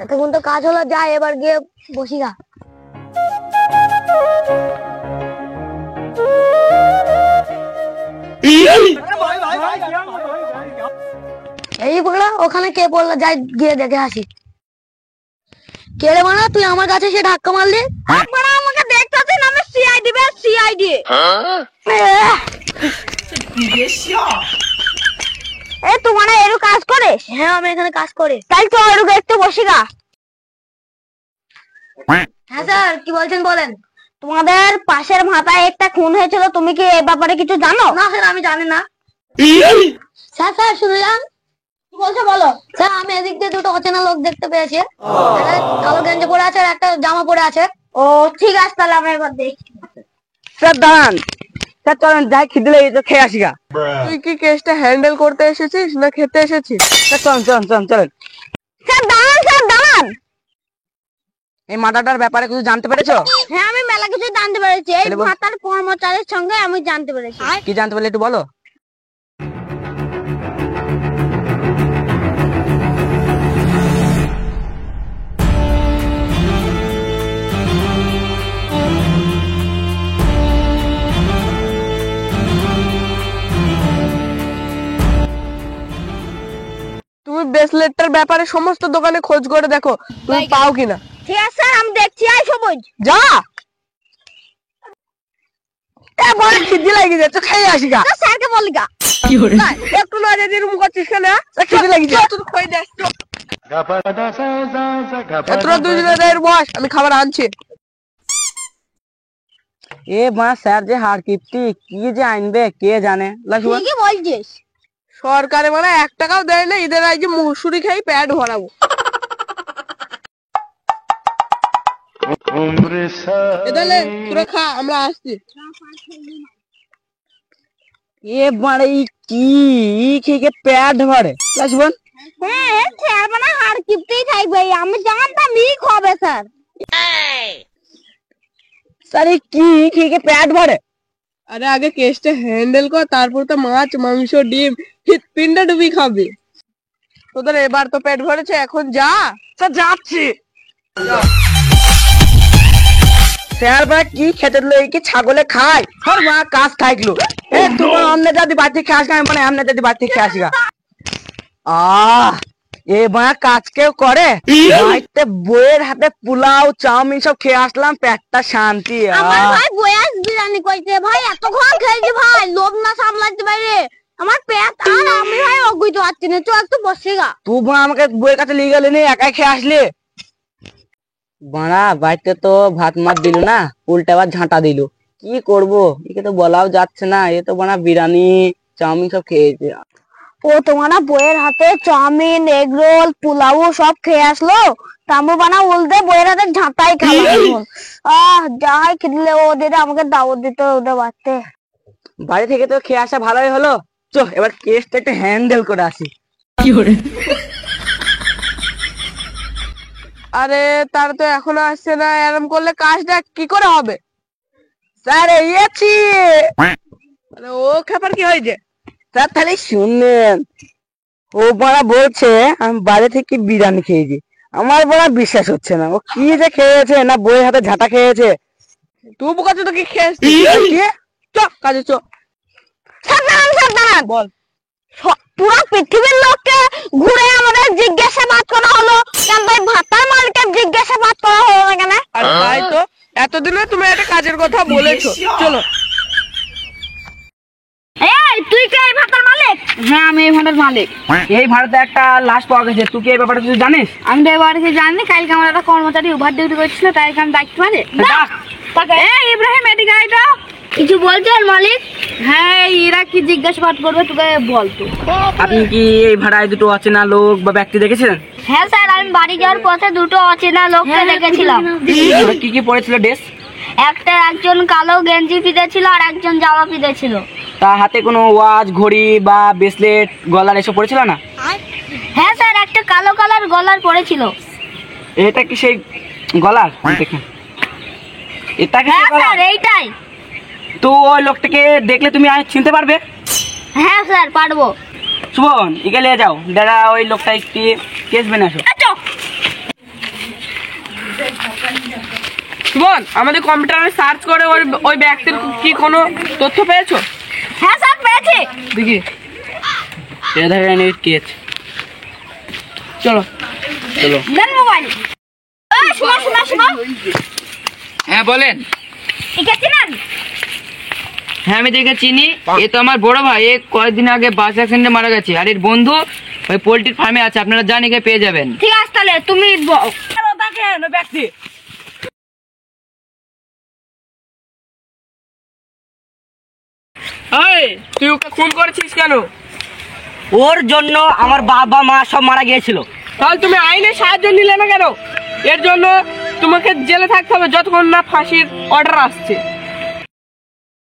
এতক্ষণ তো কাজ হলো, যাই এবার গিয়ে বসি গা। এই বলা ওখানে কে বললো, যাই গিয়ে দেখে আসি। কে রে মানা, তুই আমার কাছে সে ধাক্কা মারলি? আপনারা আমাকে দেখতেছেন, আমি সিআইডি বে সিআইডি। এই তোমার এরু কাজ করে? হ্যাঁ আমি এখানে কাজ করি। তাই তো এরু একটু বসি গা। হ্যাঁ স্যার, কি বলছেন বলেন। তোমাদের পাশের মাথায় একটা খুন হয়েছিল, তুমি কি এই ব্যাপারে কিছু জানো? না স্যার, আমি জানি না। স্যার স্যার শুনে যান, কি বলছো বলো। স্যার আমি এদিক দিয়ে দুটো অচেনা লোক দেখতে পেয়েছি, একটা কালো গেঞ্জি পরে আছে আর একটা জামা পরে আছে। ও ঠিক আছে, তাহলে আমরা এবার দেখি। স্যার দাঁড়ান, স্যার চলেন যাই, খিদে লেগেছে, খেয়ে আসি গা। তুই কি কেসটা হ্যান্ডেল করতে এসেছিস না খেতে এসেছিস? স্যার চলেন চলেন চলেন চলেন। স্যার দাঁড়ান, স্যার দাঁড়ান। এই মার্ডারটার ব্যাপারে কিছু জানতে পেরেছো? হ্যাঁ আমি মেলা কিছু জানতে পেরেছি, এই ভাতার কর্মচারীর সঙ্গে আমি জানতে পেরেছি। কি জানতে পারলে একটু বলো। তুমি ব্রেসলেটটার ব্যাপারে সমস্ত দোকানে খোঁজ করে দেখো, তুমি পাও কিনা। ঠিক আছে স্যার, আমি দেখছি। আই সবুজ যা, এ বড় খিদে লেগে যাচ্ছে, খেয়ে আসি গা। স্যারকে বলি গা। একটু না যদি রুম করছিস কেন? খিদে লেগে যাচ্ছে, তুই কই দেখ তো। তোরা দুজনে দেয় বস, আমি খাবার আনছি। এ মা, স্যার যে হার কিপ্টি, কি যে আনবে কে জানে। ঠিকই বলছিস। সরকারে মানে 1 টাকাও দেয় না, ঈদের আগে মুসুরি খাই পেট ভরাবো। এদালে তোরা খা, আমরা আসছি। এ বাড়ে কি খেয়ে পেট ভরে লাসবন। হ্যাঁ স্যার মানে হার কিপতেই থাকবে, আমি জানতাম ঠিক হবে স্যার। স্যার কি খেয়ে পেট ভরে? আরে আগে কেসটা হ্যান্ডেল কর, তারপর তো মাছ মাংস ডিম পিন্ডা ডুবি খাবে। তোদের এবার তো পেট ভরেছে, এখন যা। স্যার যাচ্ছি। স্যার ভাই কি খেতে দিল, কি ছাগলে খায়? হর মা কাজ খাইলো। এ তোমার আমনে যদি বাড়ি থেকে আসি, আমি মানে আমনে যদি বাড়ি থেকে আসি গা। এ মা কাজ কেউ করে? বাড়িতে বইয়ের হাতে পোলাও চাউমিন সব খেয়ে আসলাম, পেটটা শান্তি। আমার ভাই বয়াস বিরিয়ানি কইতে ভাই, এতক্ষণ খেয়েছি ভাই, লোভ না সামলাতে পারে আমার পেট, আর আমি ভাই অগুইতে পারছি না। চল একটু বসে গা। তুই আমাকে বইয়ের কাছে নিয়ে গেলি, একাই খেয়ে আসলি। বাড়া বাড়িতে তো ভাত মাত দিল না, উল্টা আবার ঝাঁটা দিল। কি করবো, একে তো বলাও যাচ্ছে না। এ তো বানা বিরিয়ানি চাউমিন সব খেয়েছে। ও তোমার বইয়ের হাতে চাউমিন এগ রোল পোলাও সব খেয়ে আসলো, তাম্বু বানা উল্টে বইয়ের হাতে ঝাঁটাই খাবো। যাই খেলে ওদের আমাকে দাওয়াত দিত ওদের বাড়তে। বাড়ি থেকে তো খেয়ে আসা ভালোই হলো, চ এবার কেসটা একটু হ্যান্ডেল করে আসি। আরে তার তো এখনো আসছে না, এরকম করলে কাজটা কি করে হবে? স্যার এইছি। আরে ও খাবার কি হয়েছে? স্যার তাহলে শুনলেন, ও বড়া বলছে আমি বাড়ি থেকে বিরিয়ানি খেয়েছি। আমার বড়া বিশ্বাস হচ্ছে না, ও কি যে খেয়েছে, না বইয়ের হাতে ঝাঁটা খেয়েছে। তুই কাছে তো কি খেয়েছিস? চ কাজে চ। বল। পুরো পৃথিবীর লোককে ঘুরে আমাদের জিজ্ঞাসাবাদ করা হলো, কেন ভাই ভাতার মালিকের জিজ্ঞাসাবাদ করা হলো না কেন? আর তাই তো, এতদিনে তুমি একটা কাজের কথা বলেছো, চলো। এই তুই কে এই ভাতার মালিক? হ্যাঁ আমি এই ভাড়ার মালিক। এই ভাড়াতে একটা লাশ পাওয়া গেছে, তুই কি এই ব্যাপারে কিছু জানিস? আমি তো এবারে জানি, কালকে আমার একটা কর্মচারী ওভার ডিউটি করছিল, তাই আমি দেখতে পারি। এই ইব্রাহিম এদিকে আয় তো। কিছু বলছেন মালিক? হ্যাঁ এরা কি জিজ্ঞাসাবাদ করবে, তোকে বলতো। আপনি কি এই ভাড়ায় দুটো অচেনা লোক বা ব্যক্তি দেখেছিলেন? হ্যাঁ স্যার, আমি বাড়ি যাওয়ার পথে দুটো অচেনা লোককে দেখেছিলাম। ওরা কি কি পড়েছিল ড্রেস? একজন কালো গেঞ্জি পিঁধেছিল আর একজন জামা পিঁধেছিল। তা হাতে কোনো ওয়াচ ঘড়ি বা ব্রেসলেট গলার এসব পড়েছিল না? হ্যাঁ স্যার, একটা কালো কালার গলার পড়েছিল। এটা কি সেই গলার? দেখেন এটা কি হ্যাঁ গলার? স্যার এইটাই। তো ওই লোকটাকে দেখলে তুমি চিনতে পারবে? হ্যাঁ স্যার পারবো। সুমন একে নিয়ে যাও, দাদা ওই লোকটা একটি কেস বেনে আসো। সুমন, আমাদের কম্পিউটারে সার্চ করে ওই ব্যক্তির কি কোনো তথ্য পেয়েছো? হ্যাঁ স্যার পেয়েছি। দেখি। এ দেখেন এই কেস। চলো চলো। দেন মোবাইল। শোনো শোনো শোনো, হ্যাঁ বলেন। একে চিনেন? হ্যাঁ আমি দেখে চিনি, এ তো আমার বড় ভাই, এ কয়েকদিন আগে বাস অ্যাক্সিডেন্টে মারা গেছে। আর এর বন্ধু ওই পোল্ট্রির ফার্মে আছে, আপনারা জান একে পেয়ে যাবেন। ঠিক আছে তাহলে তুমি দেখেন ওই ব্যক্তি। এই, তুই ওকে খুন করেছিস কেন? ওর জন্য আমার বাবা মা সব মারা গিয়েছিল। তাহলে তুমি আইনের সাহায্য নিলে না কেন? এর জন্য তোমাকে জেলে থাকতে হবে যতক্ষণ না ফাঁসির অর্ডার আসছে।